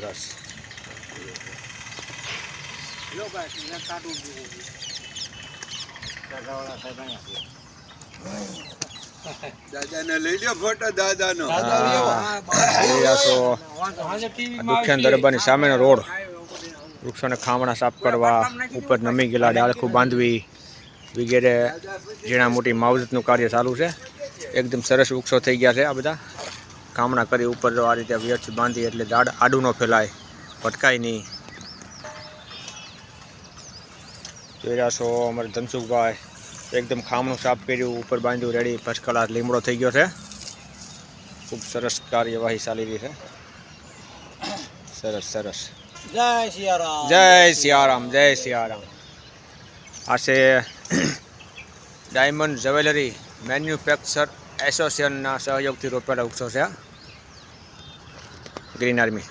સરસ. દાદાને લઈ લ્યો ફોટો દાદાનો. દુખ્યાન દરબારની સામેનો રોડ. વૃક્ષોને ખામણા સાફ કરવા, ઉપર નમી ગયેલા ડાળખું બાંધવી વગેરે ઝીણા મોટી માવજતનું કાર્ય ચાલુ છે. એકદમ સરસ વૃક્ષો થઈ ગયા છે. આ બધા ખામણા કરી ઉપર આ રીતે વ્યવસ્થિત બાંધી એટલે ઝાડ આડું ન ફેલાય, ભટકાય નહીં. જોઈ રહ્યા છો અમારે ધનસુખભાઈ એકદમ ખામણું સાફ કર્યું, ઉપર બાંધ્યું, રેડી. ફર્સ્ટ ક્લાસ લીમડો થઈ ગયો છે. ખૂબ સરસ કાર્યવાહી ચાલી રહી છે. સરસ સરસ. જય સિયારામ. જય સિયારામ. જય સિયારામ. આ છે ડાયમંડ જ્વેલરી મેન્યુફેક્ચર એસોસિએશનના સહયોગથી રોપેલા વૃક્ષો છે. Green army.